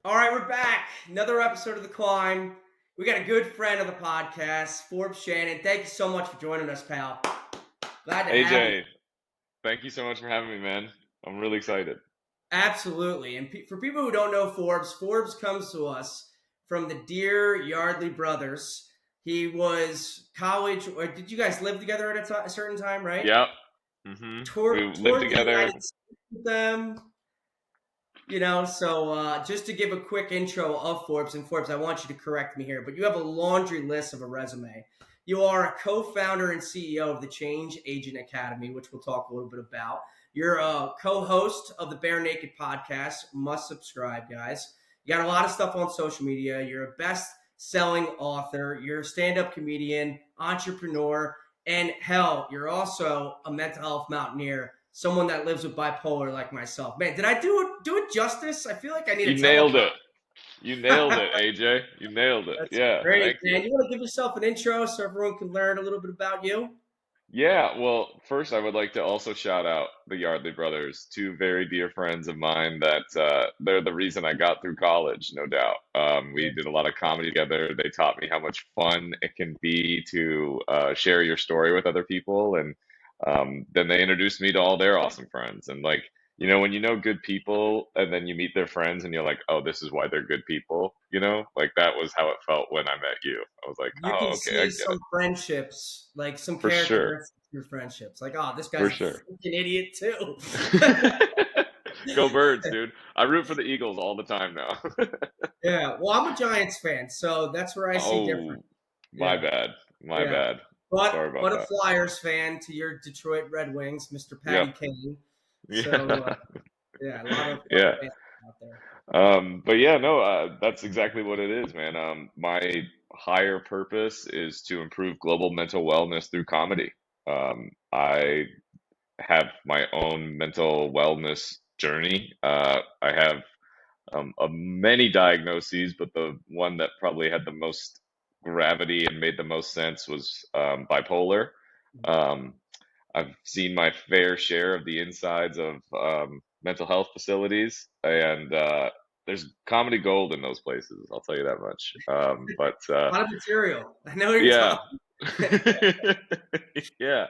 All right, we're back. Another episode of The Climb. We got a good friend of the podcast, Forbes Shannon. Thank you so much for joining us, pal. Glad to have you. AJ, thank you so much for having me, man. I'm really excited. Absolutely. And for people who don't know Forbes, Forbes comes to us from the dear Yardley brothers. He was college, or did you guys live together at a certain time, right? Yep. We lived Toured the together. United States with them. Just to give a quick intro of Forbes, and Forbes, I want you to correct me here, but you have a laundry list of a resume. You are a co-founder and CEO of the Change Agent Academy, which we'll talk a little bit about. You're a co-host of the Bare Naked podcast. Must subscribe, guys. You got a lot of stuff on social media. You're a best-selling author. You're a stand-up comedian, entrepreneur, and hell, you're also a mental health mountaineer, someone that lives with bipolar like myself. Man, did I do it justice? I feel like I need a You double nailed it. crown. You nailed it, AJ. You nailed it. That's Yeah, great, thank you. man. You want to give yourself an intro so everyone can learn a little bit about you? Yeah, well, first I would like to also shout out the Yardley brothers, two very dear friends of mine that they're the reason I got through college, no doubt. Yeah. We did a lot of comedy together. They taught me how much fun it can be to share your story with other people, and then they introduced me to all their awesome friends. And like, when you know good people and then you meet their friends and you're like, oh, this is why they're good people, like that was how it felt when I met you. I was like, You can oh, okay, I see get it. some friendships, like some For sure, characteristics of your friendships. Like, oh, this guy's for a sure. freaking idiot too. Go Birds, dude. I root for the Eagles all the time now. Yeah. Well, I'm a Giants fan, so that's where I see different. Oh, my Yeah. bad. My Yeah. bad. But Sorry about but a that. Flyers fan to your Detroit Red Wings, Mr. Yep. Patty Kane. So Yeah. yeah, a lot of Yeah. fans out there. But yeah, no, that's exactly what it is, man. My higher purpose is to improve global mental wellness through comedy. I have my own mental wellness journey. I have many diagnoses, but the one that probably had the most gravity and made the most sense was bipolar. Um, I've seen my fair share of the insides of mental health facilities, and there's comedy gold in those places. I'll tell you that much. But A lot of material. I know what you're yeah. talking. Yeah.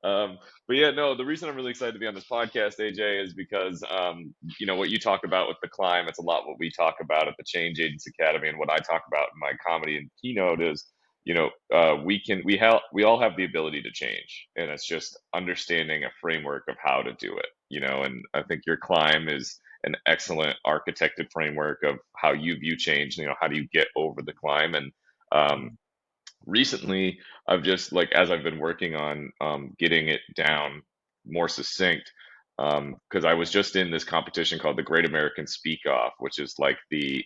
Um, but yeah, no, the reason I'm really excited to be on this podcast, AJ, is because, what you talk about with the climb, it's a lot what we talk about at the Change Agents Academy. And what I talk about in my comedy and keynote is, we all have the ability to change. And it's just understanding a framework of how to do it, and I think your climb is an excellent architected framework of how you view change, how do you get over the climb. And, um, recently I've just like as I've been working on getting it down more succinct, because I was just in this competition called the Great American Speak Off, which is like the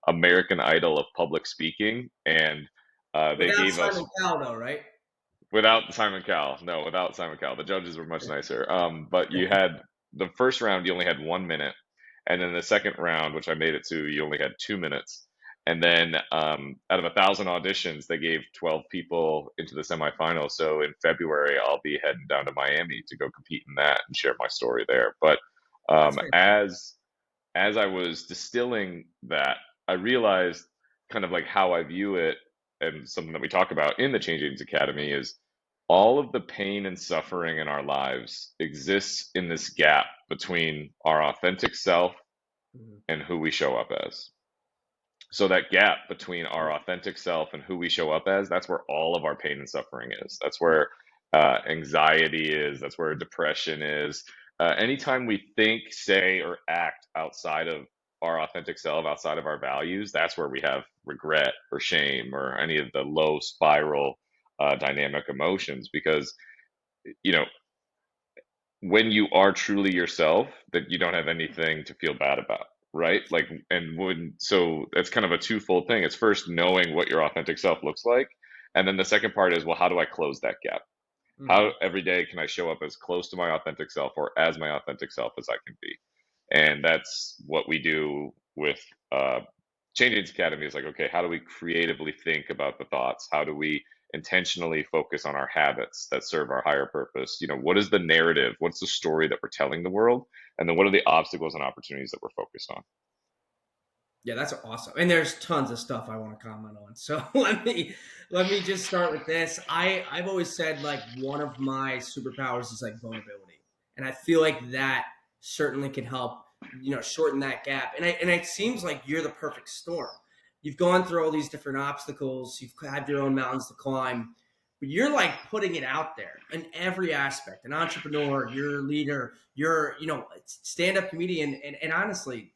American Idol of public speaking, and they Without gave us Simon Cowell, though, right? without Simon Cowell. No, without Simon Cowell. The judges were much nicer. But you had the first round, you only had 1 minute, and then the second round, which I made it to, you only had 2 minutes. And then out of 1,000 auditions, they gave 12 people into the semifinals. So in February, I'll be heading down to Miami to go compete in that and share my story there. But That's um, fantastic. as I was distilling that, I realized kind of like how I view it, and something that we talk about in the Change Agents Academy is all of the pain and suffering in our lives exists in this gap between our authentic self Mhm. and who we show up as. So that gap between our authentic self and who we show up as, that's where all of our pain and suffering is. That's where anxiety is. That's where depression is. Anytime we think, say, or act outside of our authentic self, outside of our values, that's where we have regret or shame or any of the low spiral dynamic emotions. Because, you know, when you are truly yourself, that you don't have anything to feel bad about, right? Like, and when, so it's kind of a twofold thing. It's first knowing what your authentic self looks like. And then the second part is, well, how do I close that gap? How Mhm. every day can I show up as close to my authentic self or as my authentic self as I can be? And that's what we do with Change Agents Academy is like, okay, how do we creatively think about the thoughts? How do we intentionally focus on our habits that serve our higher purpose? What is the narrative? What's the story that we're telling the world? And then what are the obstacles and opportunities that we're focused on? Yeah, that's awesome. And there's tons of stuff I want to comment on. So let me just start with this. I've always said like one of my superpowers is like vulnerability. And I feel like that certainly can help, shorten that gap. And it seems like you're the perfect storm. You've gone through all these different obstacles, you've had your own mountains to climb, but you're like putting it out there in every aspect. An entrepreneur, you're a leader, you're, stand-up comedian, and honestly,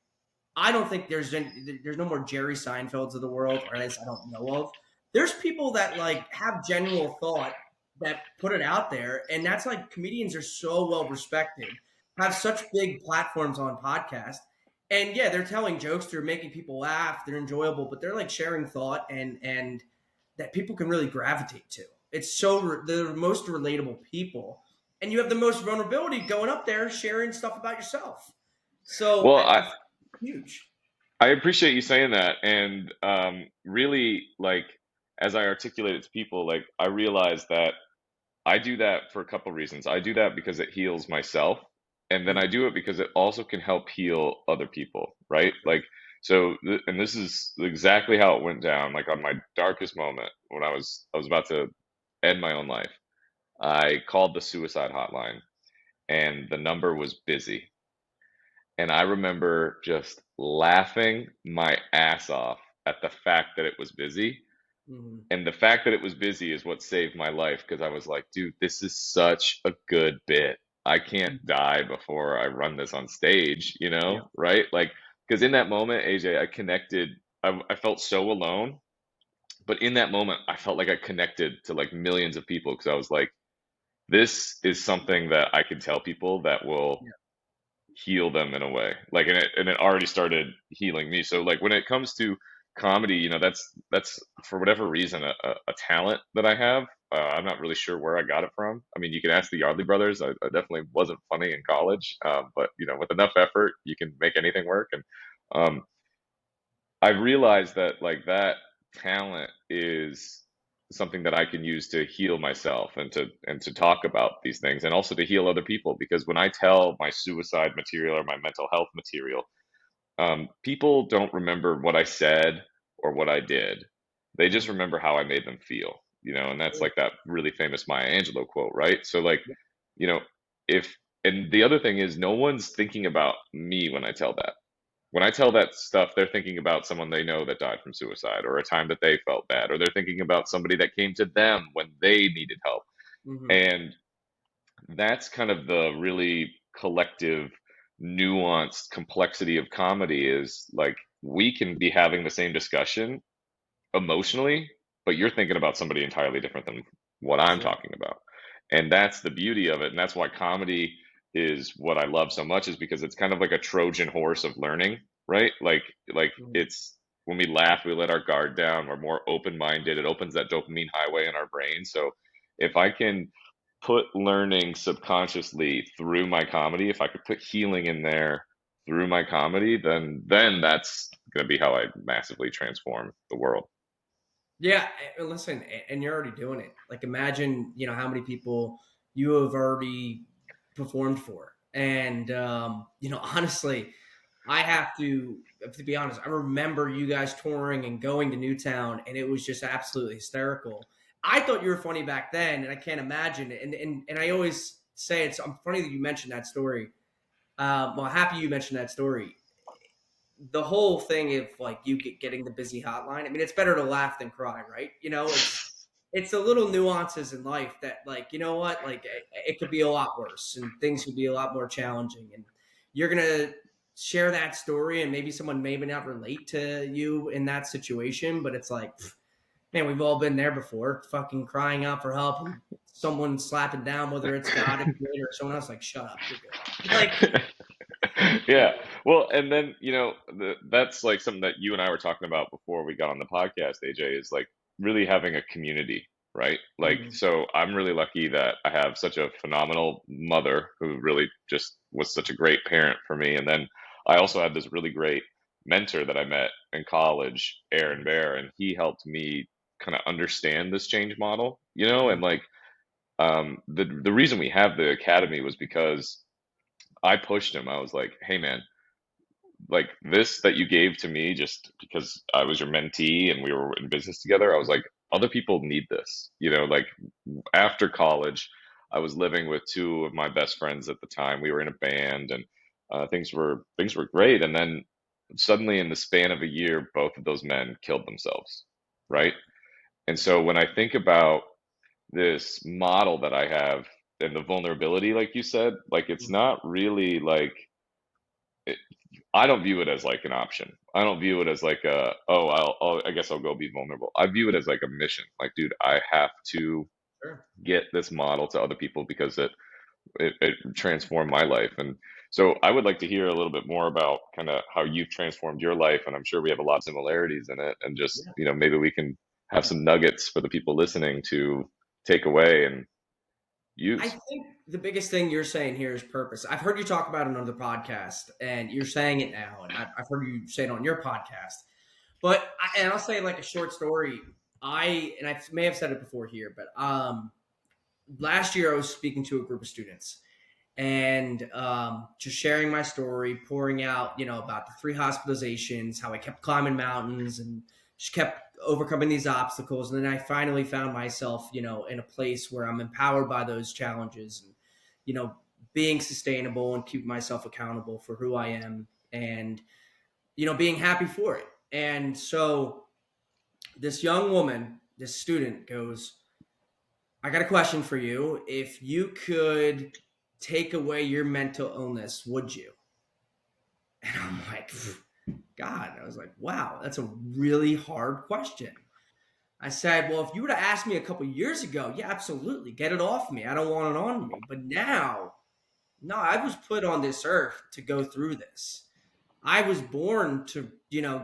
I don't think there's no more Jerry Seinfelds of the world, or at least I don't know of. There's people that like have genuine thought that put it out there, and that's like comedians are so well respected, have such big platforms on podcast, and yeah, they're telling jokes, they're making people laugh, they're enjoyable, but they're like sharing thought and that people can really gravitate to. It's they're the most relatable people, and you have the most vulnerability going up there sharing stuff about yourself. So Well, I huge. I appreciate you saying that. And really, like, as I articulate it to people, like, I realize that I do that for a couple reasons. I do that because it heals myself. And then I Mm, do it because it also can help heal other people, right? Like, so, and this is exactly how it went down. Like on my darkest moment, when I was about to end my own life, I called the suicide hotline, and the number was busy. And I remember just laughing my ass off at the fact that it was busy. mhm. And the fact that it was busy is what saved my life, because I was like, dude, this is such a good bit. I can't Mhm. die before I run this on stage, Yeah. right? Like, because in that moment, AJ, I connected. I felt so alone, but in that moment, I felt like I connected to like millions of people, because I was like, this is something that I can tell people that will Yeah. heal them in a way, like, and it already started healing me. So like when it comes to comedy, that's for whatever reason a talent that I have. I'm not really sure where I got it from. I mean, you can ask the Yardley brothers. I definitely wasn't funny in college, but with enough effort you can make anything work. And um, I realized that like that talent is something that I can use to heal myself, and to talk about these things, and also to heal other people, because when I tell my suicide material or my mental health material, people don't remember what I said or what I did. They just Mhm. remember how I made them feel, and that's like that really famous Maya Angelou quote, right? So like, Yeah. you know, if and the other thing is, no one's thinking about me when I tell that. When I tell that stuff, they're thinking about someone they know that died from suicide, or a time that they felt bad, or they're thinking about somebody that came to them when they needed help. Mhm. And that's kind of the really collective, nuanced complexity of comedy, is like we can be having the same discussion emotionally, but you're thinking about somebody entirely different than what I'm Sure. talking about. And that's the beauty of it. And that's why comedy is what I love so much, is because it's kind of like a Trojan horse of learning, right? Like Mhm. it's when we laugh, we let our guard down, we're more open-minded. It opens that dopamine highway in our brain. So if I can put learning subconsciously through my comedy, if I could put healing in there through my comedy, then that's going to be how I massively transform the world. Yeah, listen, and you're already doing it. Like, imagine, how many people you have already performed for. And, honestly, I have to be honest, I remember you guys touring and going to Newtown, and it was just absolutely hysterical. I thought you were funny back then, and I can't imagine it. And I always say I'm funny that you mentioned that story. Well, happy you mentioned that story. The whole thing of like you getting the busy hotline. I mean, it's better to laugh than cry, right? It's the little nuances in life that, like, you know what, like it could be a lot worse, and things could be a lot more challenging, and you're gonna share that story, and maybe someone maybe not relate to you in that situation, but it's like, man, we've all been there before, fucking crying out for help, and someone slapping down, whether it's God, a creator, or someone else, like, shut up, you're good. Like, Yeah. Well, and then, that's like something that you and I were talking about before we got on the podcast, AJ, is like really having a community, right? Like, mhm, so I'm really lucky that I have such a phenomenal mother who really just was such a great parent for me. And then I also had this really great mentor that I met in college, Aaron Bear, and he helped me kind of understand this change model, and mhm, like, the reason we have the academy was because I pushed him. I was like, "Hey, man, like this that you gave to me just because I was your mentee and we were in business together, I was like, other people need this. Like after college, I was living with two of my best friends at the time. We were in a band, and things were great. And then suddenly, in the span of a year, both of those men killed themselves, right? And so when I think about this model that I have and the vulnerability, like you said, like it's Mhm. not really like it, I don't view it as like an option. I don't view it as like oh, I guess I'll go be vulnerable. I view it as like a mission. Like, dude, I have to Sure. get this model to other people because it transformed my life. And so I would like to hear a little bit more about kind of how you've transformed your life. And I'm sure we have a lot of similarities in it. And just, Yeah. maybe we can have some nuggets for the people listening to take away and I use. think the biggest thing you're saying here is purpose. I've heard you talk about it on another podcast, and you're saying it now, and I've heard you say it on your podcast. And I'll say like a short story. I may have said it before here, but last year I was speaking to a group of students, and just sharing my story, pouring out, about the 3 hospitalizations, how I kept climbing mountains and just kept overcoming these obstacles. And then I finally found myself, in a place where I'm empowered by those challenges and, you know, being sustainable and keeping myself accountable for who I am and, being happy for it. And so this young woman, this student goes, I got a question for you. If you could take away your mental illness, would you? And I'm like, God, I was like, wow, that's a really hard question. I said, well, if you would have asked me a couple years ago, yeah, absolutely, get it off me. I don't want it on me. But now, no, I was put on this earth to go through this. I was born to,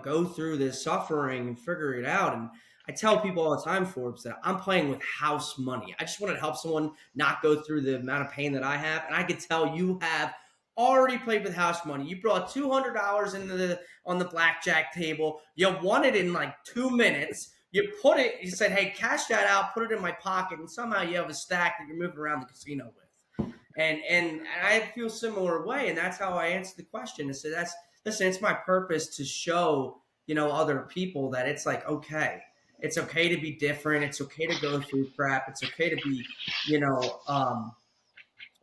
go through this suffering and figure it out. And I tell people all the time, Forbes, that I'm playing with house money. I just want to help someone not go through the amount of pain that I have. And I could tell you have already played with house money. You brought $200 into on the blackjack table. You won it in like 2 minutes. You put it. You said, "Hey, cash that out. Put it in my pocket." And somehow you have a stack that you're moving around the casino with. And I feel a similar way. And that's how I answer the question. I said, listen, it's my purpose to show, other people that it's like, okay, it's okay to be different. It's okay to go through crap. It's okay to be, you know, um,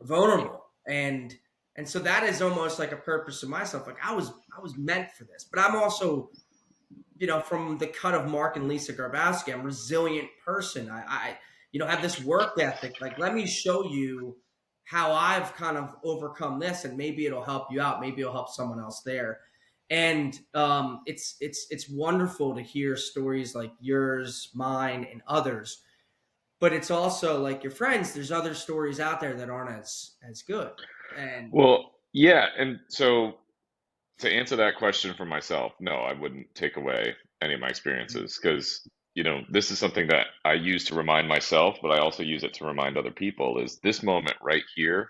vulnerable. And so that is almost like a purpose of myself. Like I was meant for this, but I'm also, from the cut of Mark and Lisa Garbowski, I'm a resilient person. I have this work ethic. Like, let me show you how I've kind of overcome this, and maybe it'll help you out. Maybe it'll help someone else there. And it's wonderful to hear stories like yours, mine, and others. But it's also like your friends. There's other stories out there that aren't as good. And Well, yeah. And so to answer that question for myself, no, I wouldn't take away any of my experiences because, this is something that I use to remind myself, but I also use it to remind other people is this moment right here,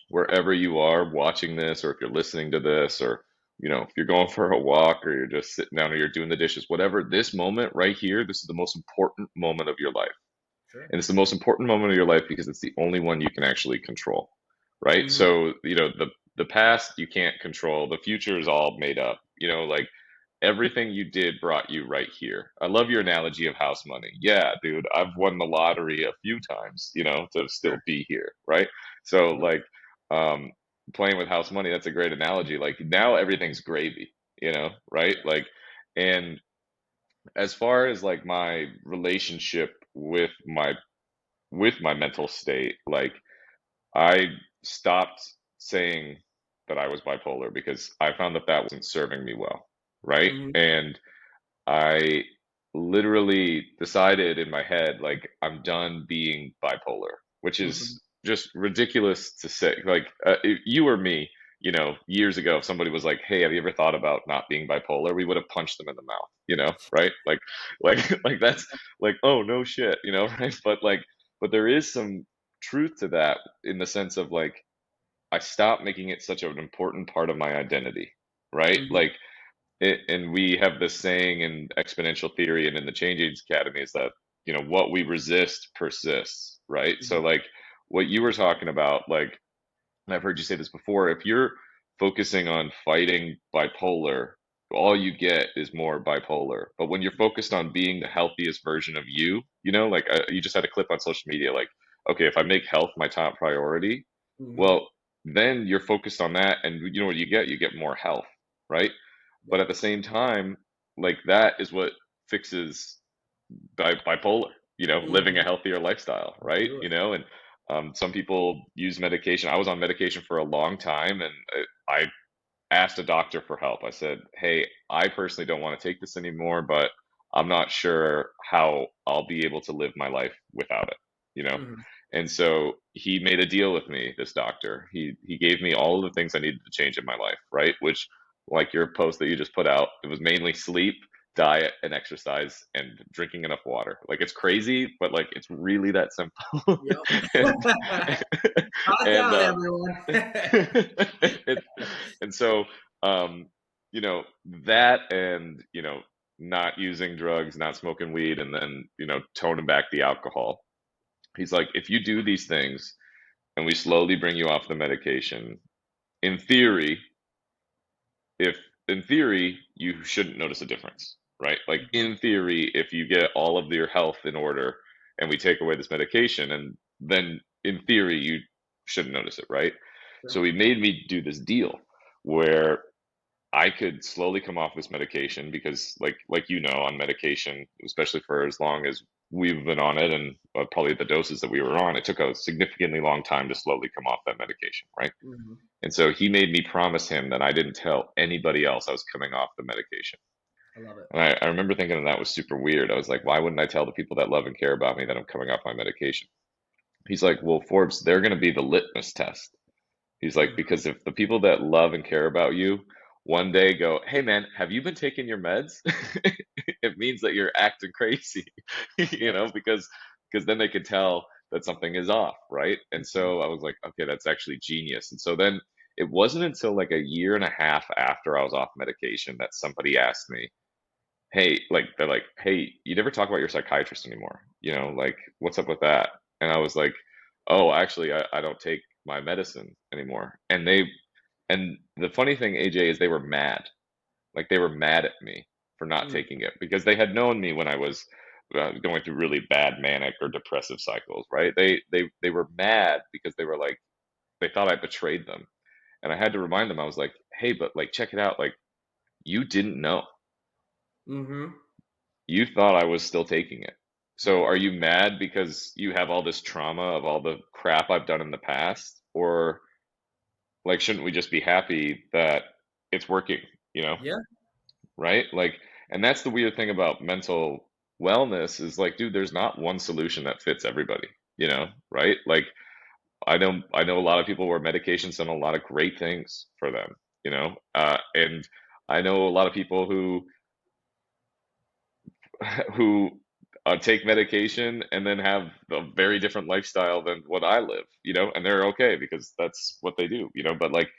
wherever you are watching this, or if you're listening to this, or, if you're going for a walk or you're just sitting down or you're doing the dishes, whatever, this moment right here, this is the most important moment of your life. sure. And it's the most important moment of your life because it's the only one you can actually control, right? Hmm. So, the past you can't control, the future is all made up. Like everything you did brought you right here. I love your analogy of house money. Yeah, dude, I've won the lottery a few times, to still Sure. be here, right? So Yep. like um playing with house money, that's a great analogy. Like now everything's gravy, right? Yes. Like and as far as like my relationship with my mental state, like I stopped saying that I was bipolar because I found that that wasn't serving me well, right? Hmm. And I literally decided in my head, like, I'm done being bipolar, which Hmm. is just ridiculous to say. Like, if you or me, years ago, if somebody was like, "Hey, have you ever thought about not being bipolar?" We would have punched them in the mouth, right? Like that's like, oh no shit, right? But there is some truth to that in the sense of like, I stopped making it such an important part of my identity, right? Hmm. Like and we have this saying in exponential theory and in the Change Agents Academy is that, what we resist persists, right? So, Hmm. like, what you were talking about, like, and I've heard you say this before, if you're focusing on fighting bipolar, all you get is more bipolar. But when you're focused on being the healthiest version of you, like you just had a clip on social media, like, okay, if I make health my top priority, Hmm. well, then you're focused on that, and you know what you get? You get more health, right? But Yep. at the same time, like that is what fixes bipolar, living a Hmm. healthier lifestyle, right? Do it. And some people use medication. I was on medication for a long time, and I asked a doctor for help. I said, "Hey, I personally don't want to take this anymore, but I'm not sure how I'll be able to live my life without it." Hmm. And so he made a deal with me, this doctor. He gave me all of the things I needed to change in my life, right? Which, like your post that you just put out, it was mainly sleep, diet, and exercise, and drinking enough water. Like it's crazy, but like it's really that simple. Yep. and Jot it and down, everyone. and, and so that, and not using drugs, not smoking weed, and then toning back the alcohol. He's like, if you do these things and we slowly bring you off the medication, in theory, if in theory you shouldn't notice a difference, right? Like Mhm. in theory, if you get all of your health in order and we take away this medication, and then in theory you shouldn't notice it, right? Sure. So he made me do this deal where I could slowly come off this medication, because like on medication, especially for as long as we've been on it, and probably the doses that we were on, it took a significantly long time to slowly come off that medication, right? Mhm. And so he made me promise him that I didn't tell anybody else I was coming off the medication. I love it. And I remember thinking that was super weird. I was like, why wouldn't I tell the people that love and care about me that I'm coming off my medication? He's like, well, Forbes, they're going to be the litmus test. He's like, Mhm. because if the people that love and care about you one day go, hey man, have you been taking your meds? It means that you're acting crazy, Yep. because then they could tell that something is off, right? And Mhm. so I was like, okay, that's actually genius. And so then it wasn't until like a year and a half after I was off medication that somebody asked me, hey, like they're like, hey, you never talk about your psychiatrist anymore. Like what's up with that? And I was like, oh, actually, I don't take my medicine anymore. And the funny thing, AJ, is they were mad. Like they were mad at me for not Mm. taking it, because they had known me when I was going through really bad manic or depressive cycles, right? They were mad because they were like, they thought I betrayed them. And I had to remind them, I was like, hey, but like check it out, like you didn't know. Mhm. You thought I was still taking it. So Yep. are you mad because you have all this trauma of all the crap I've done in the past? Or like, shouldn't we just be happy that it's working, Yeah. right? Like, and that's the weird thing about mental wellness is like, dude, there's not one solution that fits everybody, right? Like, I know a lot of people where medication's done a lot of great things for them, and I know a lot of people who who take medication and then have a very different lifestyle than what I live, and they're okay because that's what they do, But like,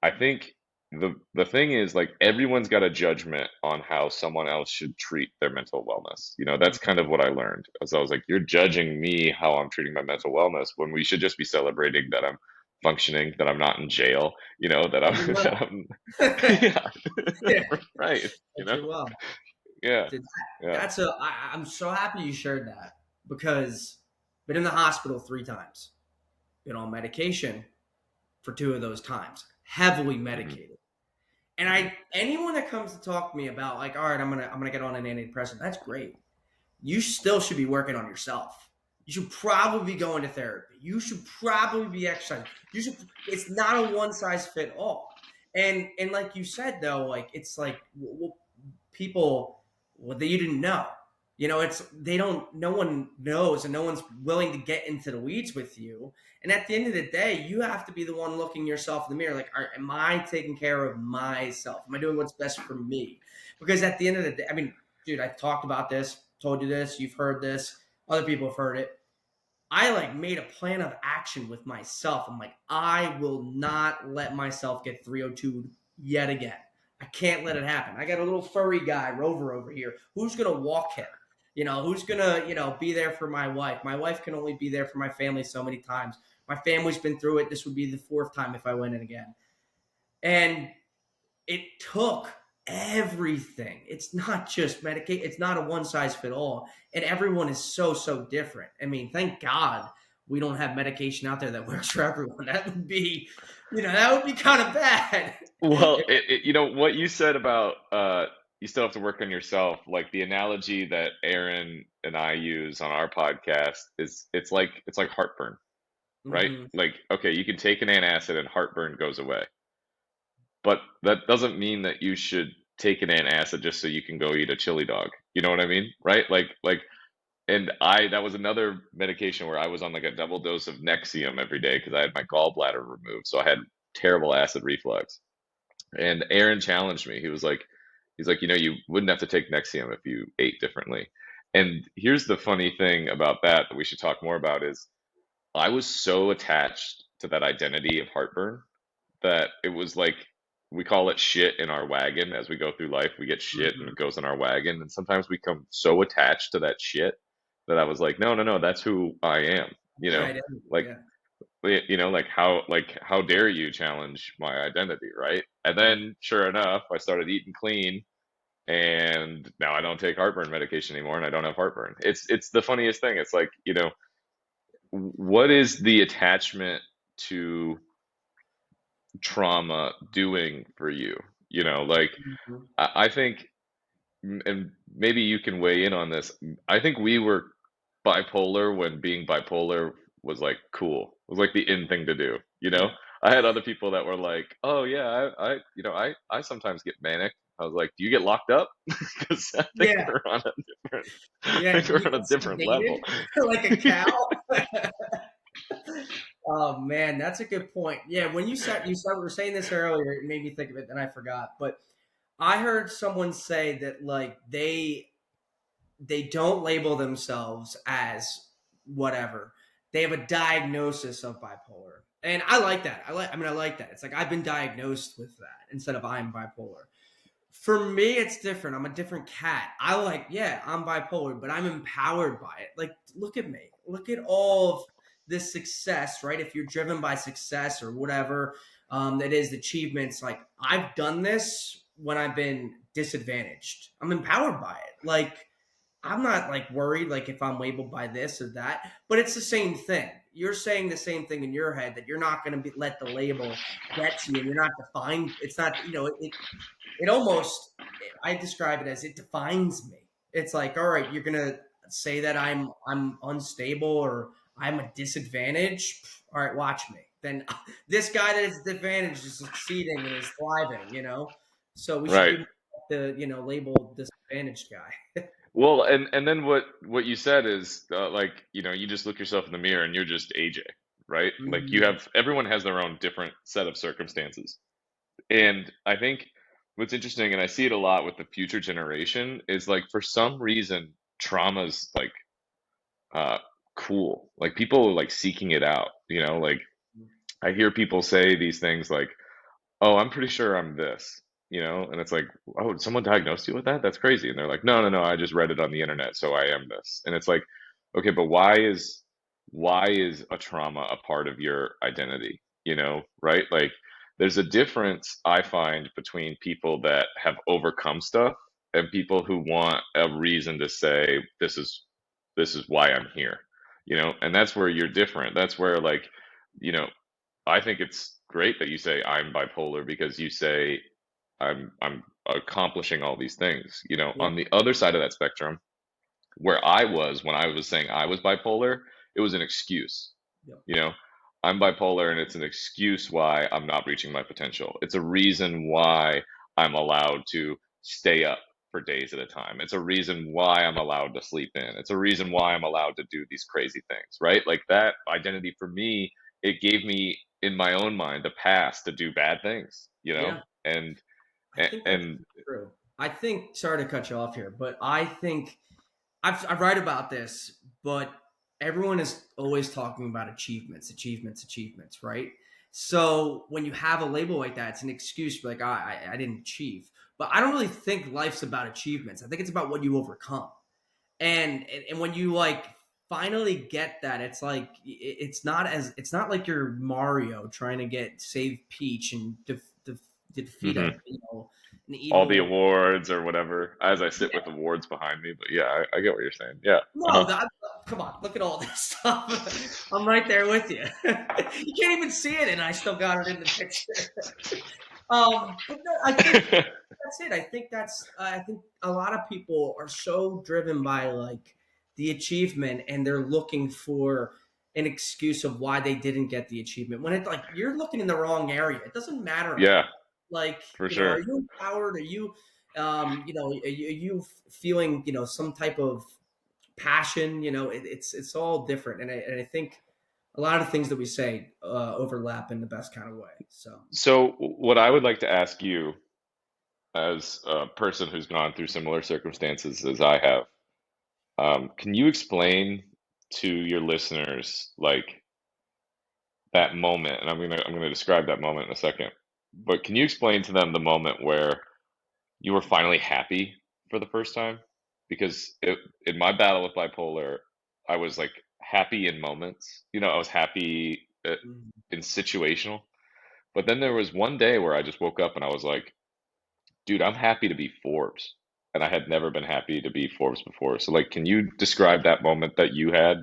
I think the thing is, like, everyone's got a judgment on how someone else should treat their mental wellness. That's Mhm. kind of what I learned. So I was like, you're judging me how I'm treating my mental wellness when we should just be celebrating that I'm functioning, that I'm not in jail, that I I'm do that well. I'm yeah, Yeah. right, I do well. yeah, Dude, yeah. that's I'm so happy you shared that because been in the hospital 3 times. Been on medication for 2 of those times. Heavily Hmm. medicated. And Hmm. anyone that comes to talk to me about like, all right, I'm gonna get on an antidepressant, that's great. You still should be working on yourself. You should probably be going to therapy. You should probably be exercising. You should. It's not a one size fit all. And like you said though, like it's like people that you didn't know. It's they don't. No one knows, and no one's willing to get into the weeds with you. And at the end of the day, you have to be the one looking yourself in the mirror. Like, am I taking care of myself? Am I doing what's best for me? Because at the end of the day, I mean, dude, I've talked about this, told you this, you've heard this, other people have heard it. I like made a plan of action with myself. I'm like, I will not let myself get 302 yet again. I can't let it happen. I got a little furry guy, Rover, over here. Who's gonna walk him? Who's gonna, be there for my wife? My wife can only be there for my family so many times. My family's been through it. This would be the fourth time if I went in again. And it took everything. It's not just medication. It's not a one size fit all. And everyone is so different. I mean, thank God we don't have medication out there that works for everyone. That would be, that would be kind of bad. Well, what you said about you still have to work on yourself. Like the analogy that Aaron and I use on our podcast is it's like heartburn, right? Hmm. Like, okay, you can take an antacid and heartburn goes away, but that doesn't mean that you should take an antacid just so you can go eat a chili dog. You know what I mean, right? And that was another medication where I was on like a double dose of Nexium every day because I had my gallbladder removed, so I had terrible acid reflux. And Aaron challenged me. He's like, you wouldn't have to take Nexium if you ate differently. And here's the funny thing about that we should talk more about is I was so attached to that identity of heartburn that it was like we call it shit in our wagon as we go through life. We get shit and Hmm. it goes in our wagon. And sometimes we become so attached to that shit that I was like, no, no, no, that's who I am. You Your know, identity, like yeah. like how dare you challenge my identity, right? And Yeah. then sure enough, I started eating clean and now I don't take heartburn medication anymore and I don't have heartburn. It's the funniest thing. It's like, what is the attachment to trauma doing for you? Like Mhm. I think, and maybe you can weigh in on this. I think we were bipolar when being bipolar was like cool. It was like the in thing to do. Yeah. I had other people that were like, "Oh yeah, I sometimes get manic." I was like, "Do you get locked up?" Because Yeah. I Yeah. think Do we're you on a get different level. sedated like a cow? Oh man, that's a good point. Yeah, when you were saying this earlier, it made me think of it, and I forgot. But I heard someone say that like they don't label themselves as whatever. They have a diagnosis of bipolar. And I like that. I like that. It's like I've been diagnosed with that instead of I'm bipolar. For me, it's different. I'm a different cat. Yeah, I'm bipolar, but I'm empowered by it. Like, look at me. Look at all of this success, right? If you're driven by success or whatever that is achievements, like I've done this when I've been disadvantaged. I'm empowered by it. Like, I'm not like worried like if I'm labeled by this or that, but it's the same thing. You're saying the same thing in your head that you're not going to let the label get to you, and you're not defined. It's not, it almost, I describe it as it defines me. It's like, all right, you're gonna say that I'm unstable or I'm a disadvantage. All right, watch me. Then this guy that is disadvantaged is succeeding and is thriving. So we should Right. do the label disadvantaged guy. Well, and then what you said is like, you just look yourself in the mirror and you're just AJ, right? Like Mhm. everyone has their own different set of circumstances. And I think what's interesting, and I see it a lot with the future generation, is like for some reason trauma's like uh cool. Like people are like seeking it out, like I hear people say these things like, "Oh, I'm pretty sure I'm this." And it's like, "Oh, did someone diagnosed you with that? That's crazy." And they're like, "No, no, no, I just read it on the internet, so I am this." And it's like, "Okay, but why is a trauma a part of your identity?" Right? Like there's a difference I find between people that have overcome stuff and people who want a reason to say this is why I'm here. And that's where you're different. That's where like, you know, I think it's great that you say I'm bipolar because you say I'm accomplishing all these things. Yeah. On the other side of that spectrum, where I was when I was saying I was bipolar, it was an excuse. Yep. You know, I'm bipolar and it's an excuse why I'm not reaching my potential. It's a reason why I'm allowed to stay up for days at a time. It's a reason why I'm allowed to sleep in. It's a reason why I'm allowed to do these crazy things, right? Like that identity for me, it gave me in my own mind a pass to do bad things, Yeah. and I think that's and true. I think, sorry to cut you off here, but I think I write about this, but everyone is always talking about achievements, achievements, achievements, right? So when you have a label like that, it's an excuse for like, I didn't achieve. But I don't really think life's about achievements. I think it's about what you overcome. And when you like finally get that, it's like it's not like you're Mario trying to save Peach and defeat Hmm. an All the evil. awards or whatever, as I sit with awards behind me. But yeah, I get what you're saying. Yeah. No, come on, look at all this stuff. I'm right there with you. You can't even see it, and I still got it in the picture. But no, I think that's it. I think a lot of people are so driven by like the achievement, and they're looking for an excuse of why they didn't get the achievement. When it's like you're looking in the wrong area, it doesn't matter how. Yeah, Like, for are sure. you empowered? Are you, are you feeling, some type of passion? It's all different, and I think a lot of things that we say overlap in the best kind of way. So So, what I would like to ask you, as a person who's gone through similar circumstances as I have, can you explain to your listeners like that moment? And I'm gonna describe that moment in a second. But can you explain to them the moment where you were finally happy for the first time? Because in my battle with bipolar, I was like happy in moments. I was happy mm, in situational. But then there was one day where I just woke up and I was like, dude, I'm happy to be Forbes. And I had never been happy to be Forbes before. So like, can you describe that moment that you had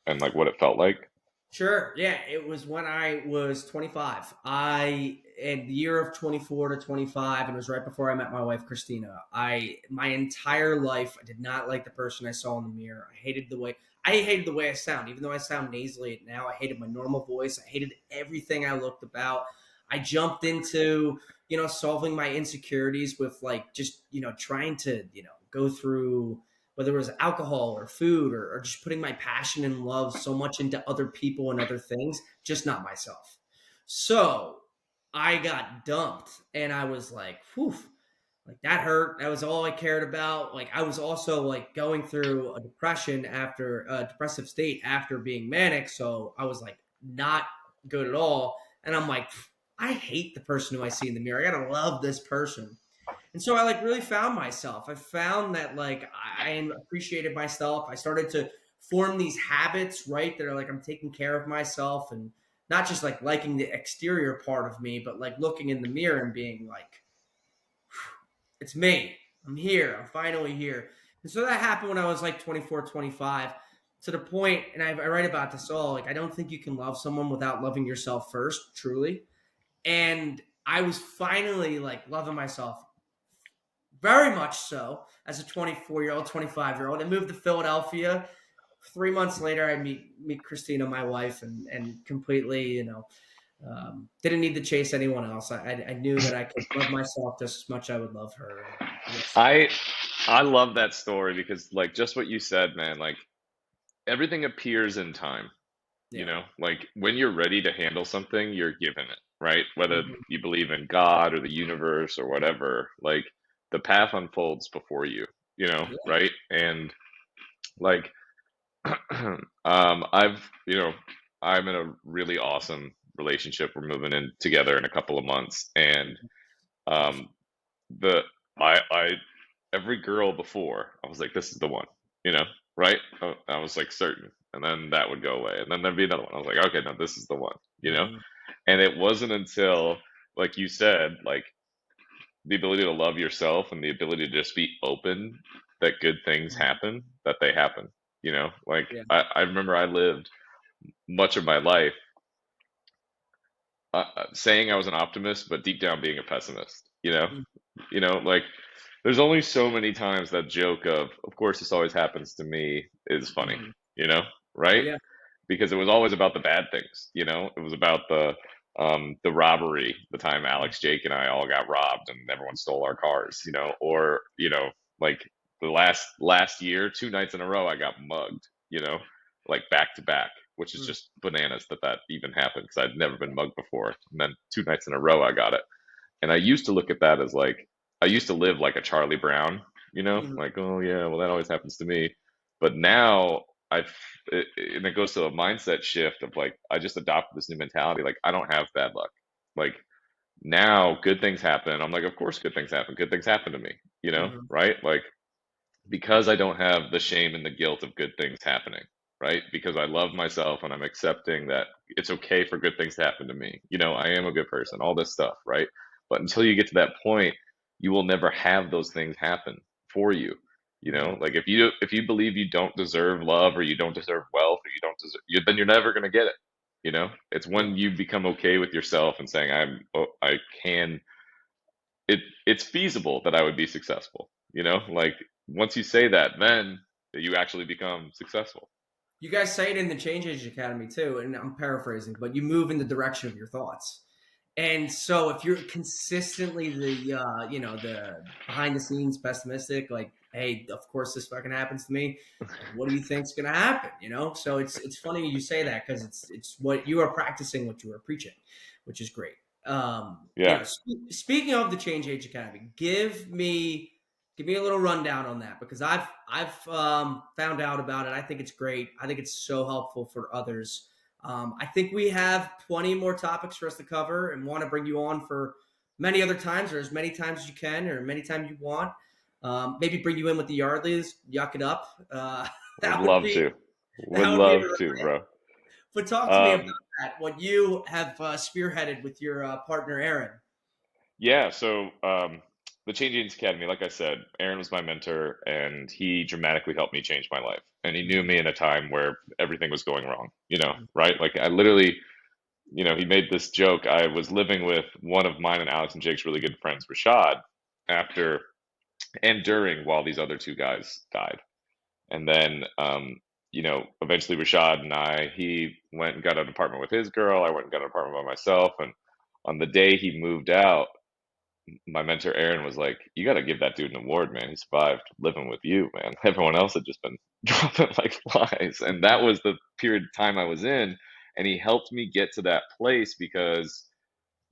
and like what it felt like? sure, yeah, it was when I was 25. I in the year of 24 to 25, and it was right before I met my wife Christina. My entire life I did not like the person I saw in the mirror. I hated the way I sound, even though I sound nasally now. I hated my normal voice. I hated everything I looked about. I jumped into solving my insecurities with like just trying to go through whether it was alcohol or food or just putting my passion and love so much into other people and other things, just not myself. So I got dumped and I was like, whew, like that hurt. That was all I cared about. Like I was also like going through a depressive state after being manic. So I was like not good at all. And I'm like, I hate the person who I see in the mirror. I gotta love this person. And so I like really found myself. I found that like I appreciated myself. I started to form these habits, right? That are like I'm taking care of myself and not just like liking the exterior part of me, but like looking in the mirror and being like, it's me. I'm here. I'm finally here. And so that happened when I was like 24, 25, to the point, and I write about this all, like I don't think you can love someone without loving yourself first, truly. And I was finally like loving myself very much so as a 24-year-old, 25-year-old. I moved to Philadelphia. 3 months later, I meet Christina, my wife, and completely, didn't need to chase anyone else. I knew that I could love myself just as much as I would love her. And the rest is I I love that story because like just what you said, man, like everything appears in time. yeah. Like when you're ready to handle something, you're given it, right? Whether Mhm. you believe in God or the universe or whatever, like the path unfolds before you, Yeah. right? And like I've, I'm in a really awesome relationship. We're moving in together in a couple of months, and um, the I every girl before I was like, this is the one, you know, right? I was like certain, and then that would go away, and then there'd be another one. I was like, okay, no, this is the one. Mhm. And it wasn't until, like you said, like the ability to love yourself and the ability to just be open that good things Mhm. happen, that they happen. Like Yeah. I remember I lived much of my life saying I was an optimist, but deep down being a pessimist. Mhm. Like there's only so many times that joke of course this always happens to me is funny. Mhm. You know, right? Yeah. Because it was always about the bad things. It was about the robbery, the time Alex, Jake, and I all got robbed and everyone stole our cars. Or like the last year, 2 nights in a row, I got mugged. Like back to back, which is Mhm. just bananas that even happened because I'd never been mugged before. And then 2 nights in a row, I got it. And I used to look at that as like I used to live like a Charlie Brown. Mhm. Like, oh yeah, well that always happens to me. But now and it goes to a mindset shift of like I just adopted this new mentality. Like I don't have bad luck. Like now, good things happen. I'm like, of course, good things happen. Good things happen to me. Mhm. Right? Like because I don't have the shame and the guilt of good things happening. Right? Because I love myself and I'm accepting that it's okay for good things to happen to me. I am a good person. All this stuff. Right? But until you get to that point, you will never have those things happen for you. You know, like if you believe you don't deserve love or you don't deserve wealth or you don't deserve then you're never going to get it. You know, it's Yeah. when you become okay with yourself and saying I can it's feasible that I would be successful. You know, like once you say that, then you actually become successful. You guys say it in the Change Age Academy too, and I'm paraphrasing, but you move in the direction of your thoughts. And so if you're consistently the behind the scenes pessimistic, like, hey, of course this fucking happens to me. Like, what do you think's gonna happen? You know? So it's funny you say that because it's what you are practicing, what you are preaching, which is great. Yeah. Speaking of the Change Age Academy, give me a little rundown on that because I've found out about it. I think it's great. I think it's so helpful for others. I think we have plenty more topics for us to cover and want to bring you on for many other times or as many times as you can or many times you want. Maybe bring you in with the Yardleys, yuck it up. Would That would love be to. Would that would be a love riot. to, bro. But talk to me about Um, that. What you have spearheaded with your partner Aaron. yeah, so the Change Agents Academy, like I said, Aaron was my mentor and he dramatically helped me change my life. And he knew me in a time where everything was going wrong, you know, right? Like I literally, you know, he made this joke. I was living with one of mine and Alex and Jake's really good friends, Rashad, after and during while these other two guys died. And then, you know, eventually Rashad and he went and got an apartment with his girl. I went and got an apartment by myself. And on the day he moved out, my mentor Aaron was like, "You got to give that dude an award, man. He survived living with you, man. Everyone else had just been dropping like flies." And that was the period of time I was in. And he helped me get to that place because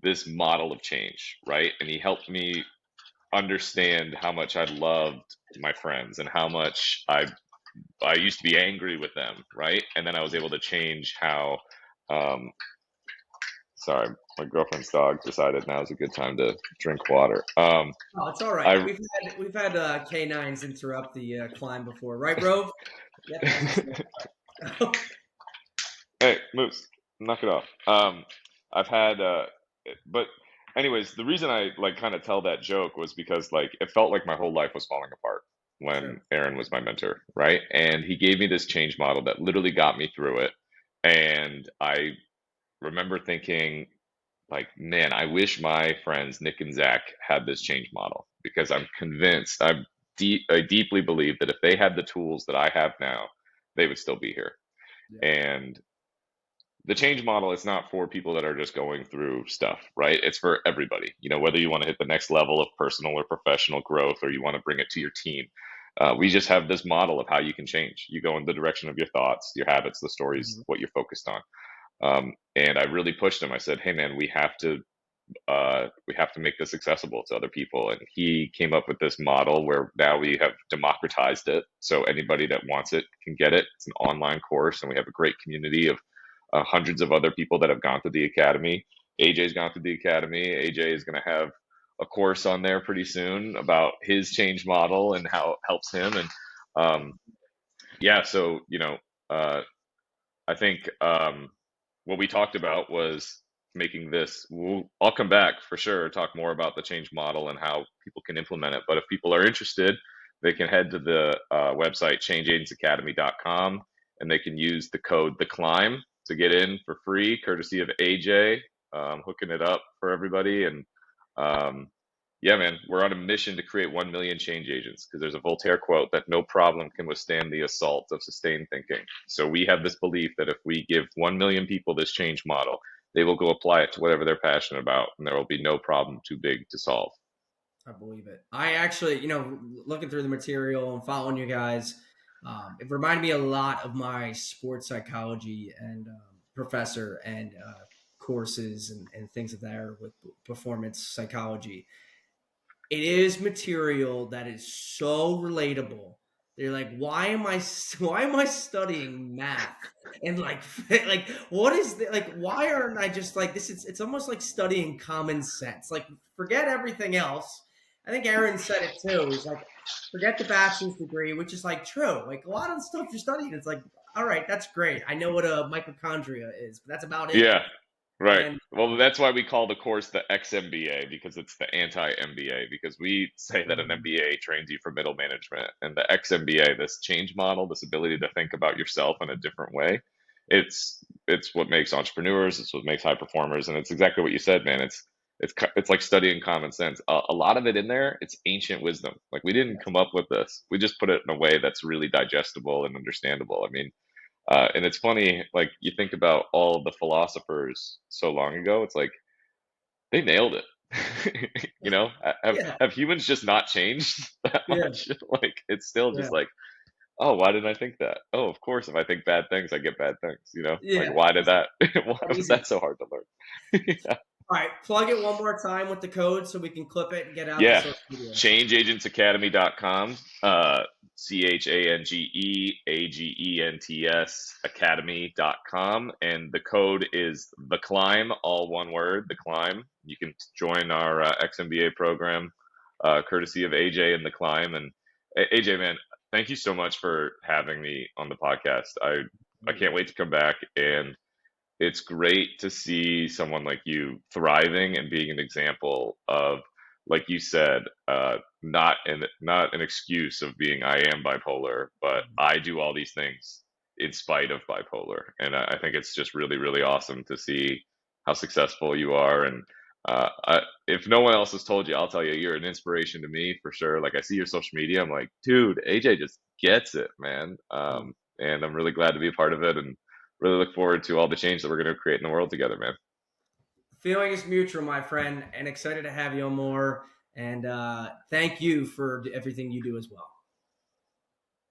this model of change, right? And he helped me understand how much I loved my friends and how much I used to be angry with them, right? And then I was able to change how. Um, sorry, my girlfriend's dog decided now is a good time to drink water. Oh, it's all right. I We've had canines interrupt the climb before, right, Rove? Yep, as we say. hey Moose, knock it off. I've had, but anyways, the reason I like kind of tell that joke was because like it felt like my whole life was falling apart when Sure. Aaron was my mentor, right? And he gave me this change model that literally got me through it, and I remember thinking like, man, I wish my friends Nick and Zach had this change model because I'm convinced, I deeply believe that if they had the tools that I have now, they would still be here. Yeah. And the change model is not for people that are just going through stuff, right? It's for everybody. You know, whether you want to hit the next level of personal or professional growth or you want to bring it to your team. We just have this model of how you can change. You go in the direction of your thoughts, your habits, the stories, Mhm. what you're focused on. And I really pushed him. I said, "Hey, man, we have to make this accessible to other people." And he came up with this model where now we have democratized it, so anybody that wants it can get it. It's an online course, and we have a great community of hundreds of other people that have gone through the academy. AJ's gone through the academy. AJ is going to have a course on there pretty soon about his change model and how it helps him. And yeah, so you know, uh, I think what we talked about was making this. I'll come back for sure, talk more about the change model and how people can implement it. But if people are interested, they can head to the website changeagentsacademy.com and they can use the code the climb to get in for free, courtesy of AJ, hooking it up for everybody. And um, yeah, man, we're on a mission to create 1 million change agents because there's a Voltaire quote that no problem can withstand the assault of sustained thinking. So we have this belief that if we give 1 million people this change model, they will go apply it to whatever they're passionate about, and there will be no problem too big to solve. I believe it. I actually, looking through the material and following you guys, it reminded me a lot of my sports psychology and professor and courses and things of that with performance psychology. It is material that is so relatable. They're like, why am I studying math? And like, like, what is the, like, why aren't I just like this? It's almost like studying common sense. Like, forget everything else. I think Aaron said it too. He's like, forget the bachelor's degree, which is like true. Like a lot of the stuff you're studying, it's like, all right, that's great. I know what a mitochondria is, but that's about it. Yeah, Right. And Well, that's why we call the course the XMBA, because it's the anti-MBA, because we say that an MBA trains you for middle management, and the XMBA, this change model, this ability to think about yourself in a different way, it's what makes entrepreneurs, it's what makes high performers, and it's exactly what you said, man. It's like studying common sense. A lot of it in there, it's ancient wisdom. Like, we didn't come up with this. We just put it in a way that's really digestible and understandable. I mean, and it's funny, like, you think about all of the philosophers so long ago, it's like they nailed it. You know, yeah, have humans just not changed that yeah, much? Like, it's still yeah, just like, oh, why didn't I think that? Oh, of course, if I think bad things, I get bad things. You know, like, yeah. why did that? Why was Easy. that so hard to learn? Yeah. All right, plug it one more time with the code so we can clip it and get out to Yeah, social media. changeagentsacademy.com, ChangeAgents academy.com, and the code is the climb, all one word, the climb. You can join our XMBA program, courtesy of AJ and the climb. And AJ, man, thank you so much for having me on the podcast. I can't wait to come back, and it's great to see someone like you thriving and being an example of, like you said, not an excuse of being I am bipolar, but I do all these things in spite of bipolar. And I think it's just really, really awesome to see how successful you are. And if no one else has told you, I'll tell you, you're an inspiration to me for sure. Like, I see your social media, I'm like, dude, AJ just gets it, man. And I'm really glad to be a part of it, and really look forward to all the change that we're going to create in the world together, man. Feeling is mutual, my friend, and excited to have you on more. And thank you for everything you do as well.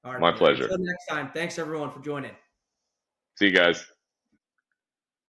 All right, My brother. pleasure. Until next time, thanks everyone for joining. See you guys.